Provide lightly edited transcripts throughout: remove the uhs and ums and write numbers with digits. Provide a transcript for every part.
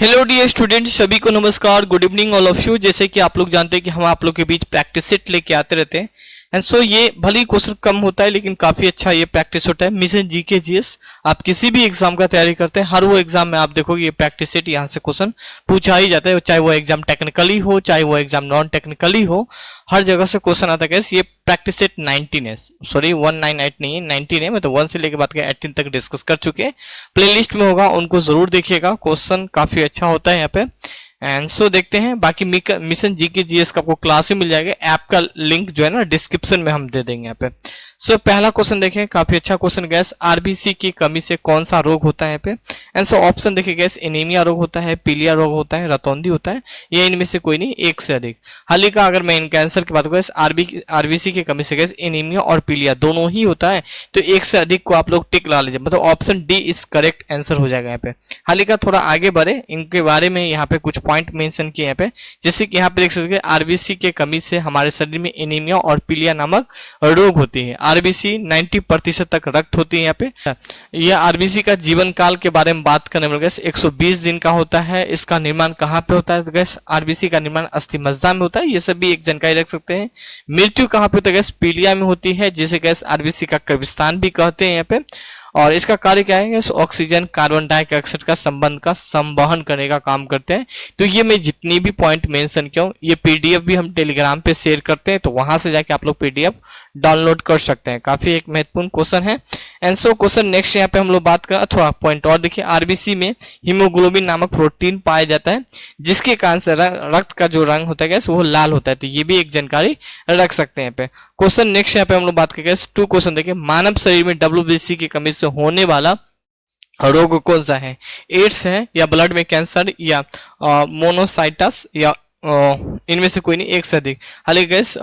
Hello dear student, सभी को नमस्कार, good evening all of you. जैसे कि आप लोग जानते हैं कि हम आप लोग के बीच प्रैक्टिस सेट लेके आते रहते हैं एंड सो ये भले ही क्वेश्चन कम होता है लेकिन काफी अच्छा ये प्रैक्टिस होता है। मिशन जीके जीएस आप किसी भी एग्जाम का तैयारी करते हैं, हर वो एग्जाम में आप देखोगे ये प्रैक्टिस सेट यहाँ से क्वेश्चन पूछा ही जाता है, चाहे वो एग्जाम टेक्निकली हो चाहे वो एग्जाम नॉन टेक्निकली हो, हर जगह से क्वेश्चन आता है। ये प्रैक्टिस सेट 19 है, सॉरी 198 नहीं है, 19 है। मतलब 1 से लेकर बात करें 18 तक डिस्कस कर चुके हैं, प्लेलिस्ट में होगा, उनको जरूर देखिएगा। क्वेश्चन काफी अच्छा होता है यहाँ पे एंड सो देखते हैं। बाकी मिशन जीके जीएस का आपको क्लास ही मिल जाएगा, ऐप का लिंक जो है ना डिस्क्रिप्शन में हम दे देंगे यहाँ पे। सो पहला क्वेश्चन देखें, काफी अच्छा क्वेश्चन गैस। आरबीसी की कमी से कौन सा रोग होता है यहाँ पे एंड सो ऑप्शन देखिए गैस, एनीमिया रोग होता है, पीलिया रोग होता है, रतौंधी होता है, या इनमें से कोई नहीं, एक से अधिक। हाल ही का अगर मैं इनका आंसर की बात करूँ, आरबीसी की कमी से गैस एनीमिया और पीलिया दोनों ही होता है, तो एक से अधिक को आप लोग टिक ला लीजिए, मतलब option D is correct answer हो जाएगा यहाँ पे। हाल ही का थोड़ा आगे बढ़े, इनके बारे में यहाँ पे कुछ पॉइंट मेंशन किए यहाँ पे, जैसे कि यहाँ पे देख सकते हैं आरबीसी के कमी से हमारे शरीर में एनीमिया और पीलिया नामक रोग होती है। आरबीसी 90% तक रक्त होती है यहाँ पे। यह आरबीसी का जीवन काल के बारे में बात करने में गैस 120 दिन का होता है। इसका निर्माण कहाँ पे होता है तो गैस आरबीसी का निर्माण अस्थि मज्जा में होता है, ये सब भी एक जानकारी रख सकते हैं। मृत्यु कहाँ पे होता है गैस, पीलिया में होती है, जिसे गैस आरबीसी का कब्रिस्तान भी कहते हैं यहाँ पे। और इसका कार्य क्या है, ऑक्सीजन कार्बन डाइऑक्साइड का संबंध का संवहन करने का काम करते हैं। तो ये मैं जितनी भी पॉइंट मेंशन किया हूं, ये पीडीएफ भी हम टेलीग्राम पे शेयर करते हैं, तो वहां से जाके आप लोग पीडीएफ डाउनलोड कर सकते हैं। काफी एक महत्वपूर्ण क्वेश्चन है एंड सो क्वेश्चन नेक्स्ट यहाँ पे हम लोग बात करें, थोड़ा पॉइंट और देखिए। आरबीसी में हीमोग्लोबिन नामक प्रोटीन पाया जाता है, जिसके कारण से रक्त का जो रंग होता है वो लाल होता है, तो ये भी एक जानकारी रख सकते हैं यहाँ पे। क्वेश्चन नेक्स्ट यहाँ पे हम लोग बात करेंगे, 2 क्वेश्चन देखिए। मानव शरीर में डब्ल्यूबीसी की कमी से होने वाला रोग कौन सा है, एड्स है या ब्लड में कैंसर या मोनोसाइटस या इनमें से कोई नहीं, एक से अधिक। हालांकि गैस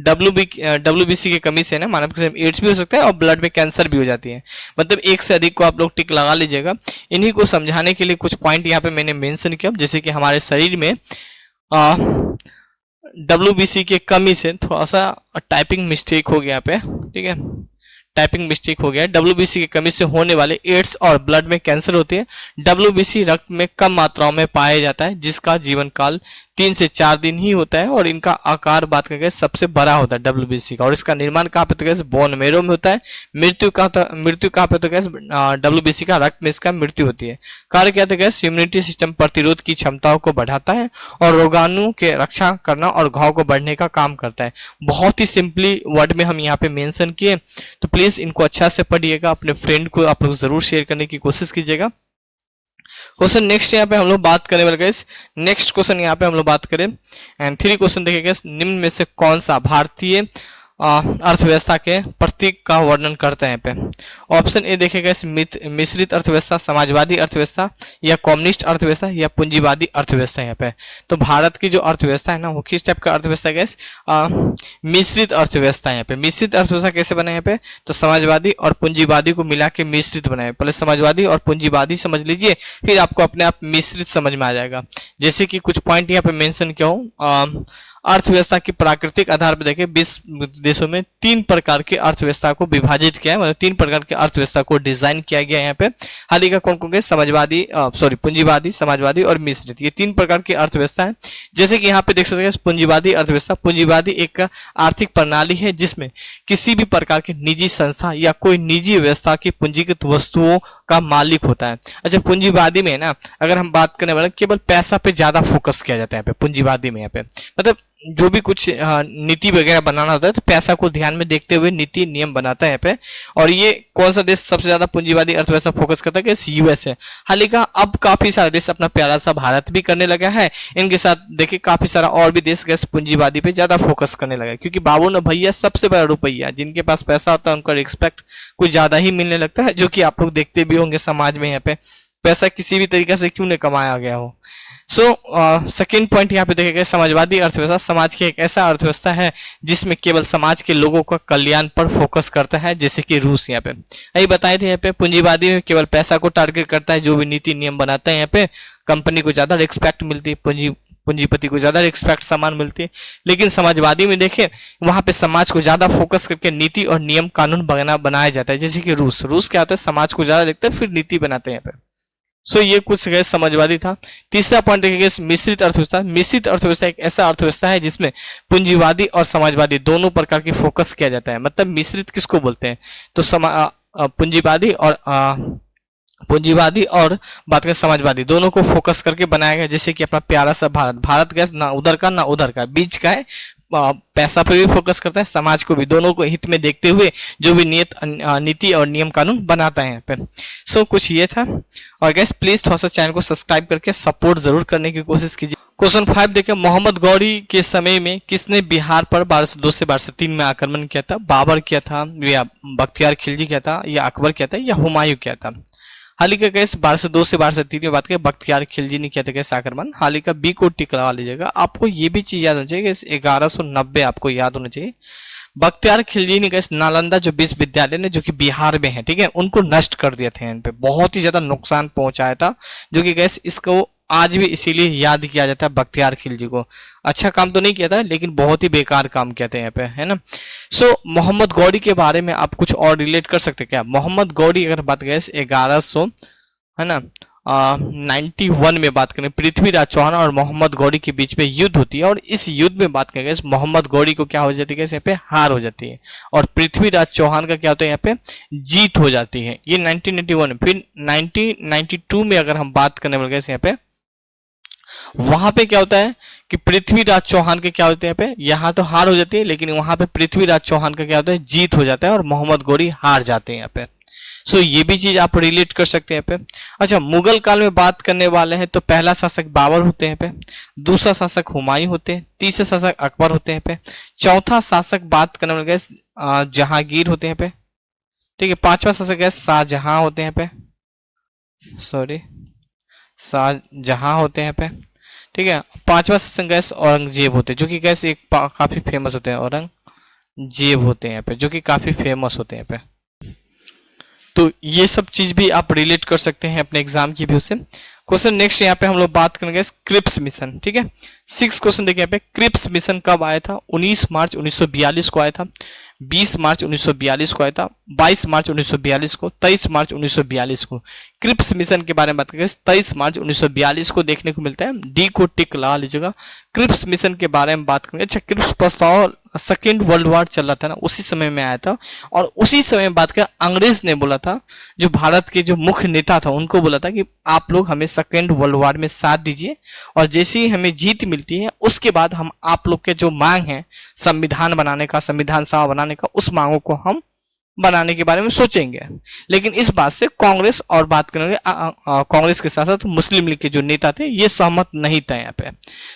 डब्ल्यूबीसी की कमी से ना मानव के एड्स भी हो सकता है और ब्लड में कैंसर भी हो जाती है, मतलब एक से अधिक को आप लोग टिक लगा लीजिएगा। इन्हीं को समझाने के लिए कुछ पॉइंट यहाँ पे मैंने मेंशन किया, जैसे कि हमारे शरीर में डब्ल्यूबीसी के कमी से थोड़ा सा टाइपिंग मिस्टेक हो गया पे, ठीक है, टाइपिंग मिस्टेक हो गया। डब्ल्यूबीसी की कमी से होने वाले एड्स और ब्लड में कैंसर होती है। डब्ल्यूबीसी रक्त में कम मात्राओं में पाया जाता है, जिसका जीवन काल 3 से 4 दिन ही होता है और इनका आकार बात करके सबसे बड़ा होता है डब्ल्यूबीसी का। और इसका निर्माण कहाँ पे तो बोन मेरो में होता है। मृत्यु कहाँ पे तो डब्ल्यूबीसी का रक्त में इसका मृत्यु होती है। कार्य क्या था, इम्यूनिटी सिस्टम प्रतिरोध की क्षमताओं को बढ़ाता है और रोगाणु के रक्षा करना और घाव को बढ़ने का काम करता है। बहुत ही सिंपली वर्ड में हम यहाँ पे मेंशन किए, तो प्लीज इनको अच्छा से पढ़िएगा, अपने फ्रेंड को आप लोग जरूर शेयर करने की कोशिश कीजिएगा। क्वेश्चन नेक्स्ट यहाँ पे हम लोग बात करने वाले गाइस, नेक्स्ट क्वेश्चन यहाँ पे हम लोग बात करें एंड 3 क्वेश्चन देखिएगा। निम्न में से कौन सा भारतीय अर्थव्यवस्था के प्रतीक का वर्णन करते हैं पे। ऑप्शन ए देखिएगा, मिश्रित अर्थव्यवस्था, समाजवादी अर्थव्यवस्था या कम्युनिस्ट अर्थव्यवस्था या पूंजीवादी अर्थव्यवस्था। यहाँ पे तो भारत की जो अर्थव्यवस्था है ना, वो किस टाइप का अर्थव्यवस्था है, मिश्रित अर्थव्यवस्था। यहाँ पे मिश्रित अर्थव्यवस्था कैसे बना है यहाँ पे, तो समाजवादी और पूंजीवादी को मिला के मिश्रित बनाए। पहले समाजवादी और पूंजीवादी समझ लीजिए, फिर आपको अपने आप मिश्रित समझ में आ जाएगा। जैसे कि कुछ पॉइंट यहाँ पे मेंशन किया हूँ। अर्थव्यवस्था की प्राकृतिक आधार पर देखिए 20 देशों में 3 प्रकार की अर्थव्यवस्था को विभाजित किया है, मतलब 3 प्रकार की अर्थव्यवस्था को डिजाइन किया गया है यहाँ पे। हाल ही का कौन कौन के, समाजवादी पूंजीवादी, समाजवादी और मिश्रित, ये 3 प्रकार की अर्थव्यवस्था है। जैसे कि यहाँ पे देख सकते हैं पूंजीवादी अर्थव्यवस्था। पूंजीवादी एक आर्थिक प्रणाली है जिसमें किसी भी प्रकार की निजी संस्था या कोई निजी व्यवस्था की पूंजीगत वस्तुओं का मालिक होता है। अच्छा, पूंजीवादी में ना अगर हम बात करने वाले, केवल पैसा पे ज्यादा फोकस किया जाता है यहाँ पे पूंजीवादी में। यहाँ पे मतलब जो भी कुछ नीति वगैरह बनाना होता है तो पैसा को ध्यान में देखते हुए नीति नियम बनाता है यहाँ पे। और ये कौन सा देश सबसे ज्यादा पूंजीवादी अर्थव्यवस्था फोकस करता है, कि यूएस है। हाल ही का अब काफी सारे देश, अपना प्यारा सा भारत भी करने लगा है, इनके साथ देखिए काफी सारा और भी देश गैस पूंजीवादी पे ज्यादा फोकस करने लगा है, क्योंकि बाबू न भैया सबसे बड़ा रुपया, जिनके पास पैसा होता है उनका रिस्पेक्ट कुछ ज्यादा ही मिलने लगता है, जो कि आप लोग देखते भी होंगे समाज में। यहाँ पे पैसा किसी भी तरीके से क्यों नहीं कमाया गया हो। सेकेंड पॉइंट यहाँ पे देखेगा, समाजवादी अर्थव्यवस्था समाज की एक ऐसा अर्थव्यवस्था है जिसमें केवल समाज के लोगों का कल्याण पर फोकस करता है, जैसे कि रूस। यहाँ पे यही बताए थे, यहाँ पे पूंजीवादी में केवल पैसा को टारगेट करता है, जो भी नीति नियम बनाता है यहाँ पे कंपनी को ज्यादा रिस्पेक्ट मिलती है, पूंजीपति को ज्यादा रिस्पेक्ट सामान मिलती है। लेकिन समाजवादी में देखें, वहां पे समाज को ज्यादा फोकस करके नीति और नियम कानून बनाया जाता है, जैसे कि रूस क्या होता है, समाज को ज्यादा देखते हैं फिर नीति बनाते हैं यहाँ पे। सो ये कुछ गैस समाजवादी था। तीसरा पॉइंट देखिए गैस मिश्रित अर्थव्यवस्था। मिश्रित अर्थव्यवस्था एक ऐसा अर्थव्यवस्था है जिसमें पूंजीवादी और समाजवादी दोनों प्रकार की फोकस किया जाता है। मतलब मिश्रित किसको बोलते हैं, तो पूंजीवादी और बात करें समाजवादी, दोनों को फोकस करके बनाया गया। जैसे कि अपना प्यारा सा भारत, भारत गैस ना उधर का ना उधर का, बीच का है, पैसा पे भी फोकस करता है, समाज को भी, दोनों को हित में देखते हुए जो भी नीति और नियम कानून बनाता है यहाँ पे। सो कुछ ये था। और गैस प्लीज थोड़ा सा चैनल को सब्सक्राइब करके सपोर्ट जरूर करने की कोशिश कीजिए। क्वेश्चन 5 देखिए, मोहम्मद गौरी के समय में किसने बिहार पर 1202 से 1203 में आक्रमण किया था? बाबर किया था, या बख्तियार खिलजी किया था, या अकबर किया था, या हुमायूं किया था? हाल ही का केस 1202 से 1203 में बात करें, बख्तियार खिलजी ने किया था कैसे आक्रमण। हाल ही का बी को टिक लगा लीजिएगा। आपको ये भी चीज याद होनी चाहिए कि 1190 आपको याद होना चाहिए। बख्तियार खिलजी ने कैसे नालंदा जो विश्वविद्यालय ने, जो कि बिहार में है, ठीक है, उनको नष्ट कर दिया था, इन पे बहुत ही ज्यादा नुकसान पहुंचाया था, जो कि कैसे इसको आज भी इसीलिए याद किया जाता है बख्तियार खिलजी को। अच्छा काम तो नहीं किया था, लेकिन बहुत ही बेकार काम किया था यहाँ पे, है ना। सो मोहम्मद गौरी के बारे में आप कुछ और रिलेट कर सकते क्या? मोहम्मद गौरी अगर बात करें 1100 है ना 91 में बात करें, पृथ्वीराज चौहान और मोहम्मद गौरी के बीच में युद्ध होती है, और इस युद्ध में बात करें मोहम्मद गौरी को क्या हो जाती है, यहाँ पे हार हो जाती है, और पृथ्वीराज चौहान का क्या होता है, यहाँ पे जीत हो जाती है। ये 1991। फिर 1992 में अगर हम बात करने वाले यहाँ पे, वहां पे क्या होता है कि पृथ्वीराज चौहान के क्या होते हैं यहाँ पे, यहाँ तो हार हो जाती है, लेकिन वहां पे पृथ्वीराज चौहान का क्या होता है, जीत हो जाता है, और मोहम्मद गौरी हार जाते हैं यहाँ पे। सो ये भी चीज आप रिलेट कर सकते हैं यहाँ पे। अच्छा, मुगल काल में बात करने वाले हैं तो पहला शासक बाबर होते हैं यहाँ पे, दूसरा शासक हुमायूं होते हैं, तीसरा शासक अकबर होते हैं यहाँ पे, चौथा शासक बात करने वाले जहांगीर होते हैं यहाँ पे, ठीक है, पांचवा शासक है शाहजहां होते हैं यहाँ पे, सॉरी शाहजहां होते हैं यहाँ पे, ठीक है, पांचवा शासक गैस औरंगजेब होते हैं, जो कि गैस एक काफी फेमस होते हैं, औरंगजेब होते हैं यहाँ पे, जो कि काफी फेमस होते हैं यहाँ पे। तो ये सब चीज भी आप रिलेट कर सकते हैं अपने एग्जाम की व्यू से। क्वेश्चन नेक्स्ट यहाँ पे हम लोग बात करेंगे क्रिप्स मिशन, ठीक है। 6 क्वेश्चन देखिए यहाँ पे, क्रिप्स मिशन कब आया था? 19 मार्च 1942 को आया था, 20 मार्च 1942 को आया था, 22 मार्च 1942 को, 23 मार्च 1942 को। क्रिप्स मिशन के बारे में बात करेंगे 23 मार्च 1942 को देखने को मिलता है, डी को टिक लगा लीजिएगा। क्रिप्स मिशन के बारे में बात करेंगे। अच्छा, क्रिप्स प्रस्ताव सेकेंड वर्ल्ड वॉर चल रहा था ना, उसी समय में आया था, और उसी समय में बात कर अंग्रेज ने बोला था, जो भारत के जो मुख्य नेता था उनको बोला था कि आप लोग हमें सेकेंड वर्ल्ड वॉर में साथ दीजिए, और जैसे ही हमें जीत मिलती है उसके बाद हम आप लोग के जो मांग है संविधान बनाने का, संविधान सभा बनाने का, उस मांगों को हम बनाने के बारे में सोचेंगे। लेकिन इस बात से कांग्रेस और बात करेंगे कांग्रेस के साथ साथ मुस्लिम लीग के जो नेता थे ये सहमत नहीं था यहाँ पे।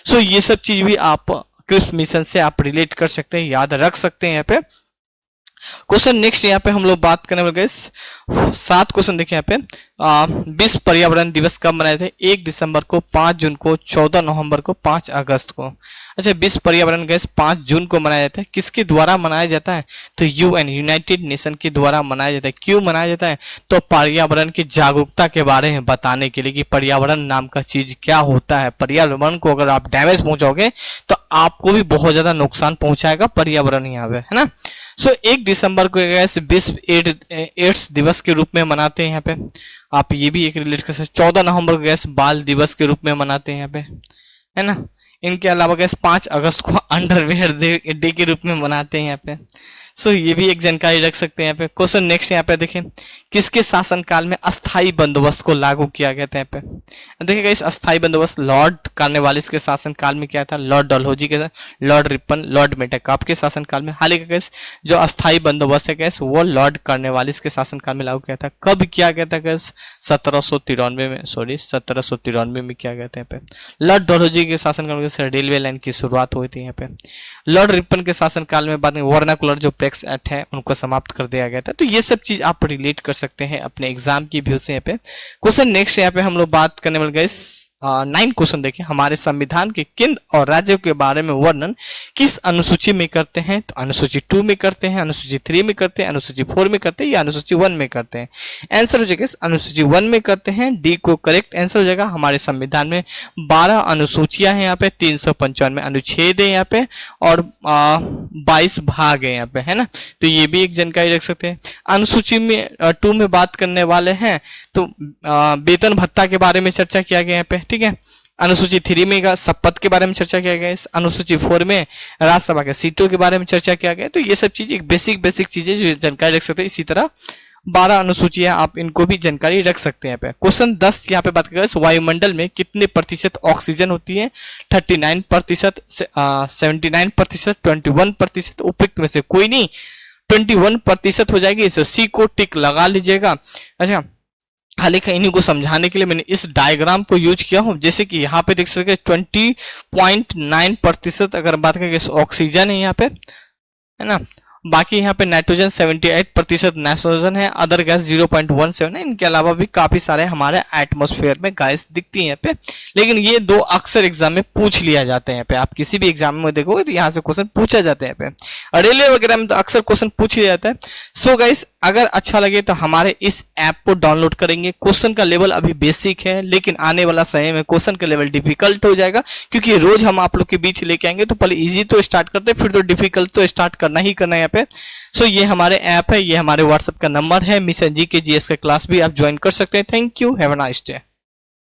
सो ये सब चीज भी आप क्रिप्स मिशन से आप रिलेट कर सकते हैं, याद रख सकते हैं यहाँ पे। क्वेश्चन नेक्स्ट यहाँ पे हम लोग बात करने वाले 7 क्वेश्चन देखिए यहाँ पे। विश्व पर्यावरण दिवस कब मनाए थे? 1 दिसंबर को, 5 जून को, 14 नवंबर को, 5 अगस्त को। अच्छा, विश्व पर्यावरण दिवस 5 जून को मनाया जाता है। किसके द्वारा मनाया जाता है? तो यूएन, यूनाइटेड नेशन के द्वारा मनाया जाता है। क्यों मनाया जाता है? तो पर्यावरण की जागरूकता के बारे में बताने के लिए कि पर्यावरण नाम का चीज क्या होता है। पर्यावरण को अगर आप डैमेज पहुंचाओगे तो आपको भी बहुत ज्यादा नुकसान पहुंचाएगा पर्यावरण यहाँ पे, है ना। सो 1 दिसंबर को विश्व एड्स दिवस के रूप में मनाते हैं यहाँ पे। आप ये भी एक रिलेट कर सकते। 14 नवंबर को बाल दिवस के रूप में मनाते हैं यहाँ पे, है ना। इनके अलावा 5 अगस्त को अंडरवेयर डे के रूप में मनाते हैं यहाँ पे। सो ये भी एक जानकारी रख सकते हैं यहाँ पे। क्वेश्चन नेक्स्ट यहाँ पे देखें, किसके शासनकाल में अस्थाई बंदोबस्त को लागू किया गया था? यहाँ पे देखिएगा, इस अस्थाई बंदोबस्त लॉर्ड कॉर्नवालिस के शासनकाल में क्या था? लॉर्ड डलहौजी के, लॉर्ड रिपन, लॉर्ड मेटाकाप के शासनकाल में। हाल ही का जो अस्थाई बंदोबस्त है वो लॉर्ड कॉर्नवालिस के शासनकाल में लागू किया था। कब किया गया था? 1793 में, सॉरी 1793 में किया गया था यहाँ पे। लॉर्ड डलहौजी के शासनकाल में रेलवे लाइन की शुरुआत हुई थी यहाँ पे। लॉर्ड रिपन के शासनकाल में बाद में वर्नाकुलर जो टैक्स एक्ट है उनको समाप्त कर दिया गया था। तो ये सब चीज आप रिलेट कर सकते हैं अपने एग्जाम की व्यू से यहाँ पे। क्वेश्चन नेक्स्ट यहाँ पे हम लोग बात करने वाले 9 क्वेश्चन देखिए, हमारे संविधान के केंद्र और राज्यों के बारे में वर्णन किस अनुसूची में करते हैं? तो अनुसूची 2 में करते हैं, अनुसूची 3 में करते हैं, अनुसूची 4 में करते हैं या अनुसूची 1 में करते हैं? आंसर हो जाएगा अनुसूची 1 में करते हैं, डी को करेक्ट आंसर हो जाएगा। हमारे संविधान में 12 अनुसूचियां हैं यहाँ पे, 395 अनुच्छेद है यहाँ पे और 22 भाग है यहाँ पे, है ना। तो ये भी एक जानकारी रख सकते हैं। अनुसूची में 2 में बात करने वाले हैं तो वेतन भत्ता के बारे में चर्चा किया गया यहाँ पे, ठीक है। अनुसूची 3 में का शपथ के बारे में चर्चा किया गया है। अनुसूची 4 में राज्यसभा के सीटों के बारे में चर्चा किया गया है। तो ये सब चीजें एक बेसिक चीजें जो जानकारी रख सकते हैं। इसी तरह 12 अनुसूचियां आप इनको भी जानकारी रख सकते हैं यहाँ पे। क्वेश्चन 10 यहाँ पे बात करें, वायुमंडल में कितने प्रतिशत ऑक्सीजन होती है? 39%, 79%, 21%, उपयुक्त में से कोई नहीं, 21% हो जाएगी। इसे सी को टिक लगा लीजिएगा। अच्छा, हालांकि इन्हीं को समझाने के लिए मैंने इस डायग्राम को यूज किया हूं। जैसे कि यहाँ पे देख सकते 20.9% अगर बात करें ऑक्सीजन है यहाँ पे, है ना। बाकी यहाँ पे नाइट्रोजन 78% नाइट्रोजन है, अदर गैस 0.17 है। इनके अलावा भी काफी सारे हमारे एटमॉस्फेयर में गैस दिखती है यहाँ पे, लेकिन ये दो अक्सर एग्जाम में पूछ लिया जाते हैं यहाँ पे। आप किसी भी एग्जाम में देखोगे तो यहाँ से क्वेश्चन पूछा जाता है यहाँ पे, रेलवे वगैरह में तो अक्सर क्वेश्चन पूछ लिया जाता है। सो गाइस, अगर अच्छा लगे तो हमारे इस ऐप को डाउनलोड करेंगे। क्वेश्चन का लेवल अभी बेसिक है, लेकिन आने वाला समय में क्वेश्चन का लेवल डिफिकल्ट हो जाएगा, क्योंकि रोज हम आप लोग के बीच लेके आएंगे। तो पहले इजी तो स्टार्ट करते हैं, फिर तो डिफिकल्ट तो स्टार्ट करना ही करना है यहाँ पे। सो ये हमारे ऐप है, ये हमारे व्हाट्सएप का नंबर है। मिशन जी के जीएस का क्लास भी आप ज्वाइन कर सकते हैं। Thank you, have a nice day.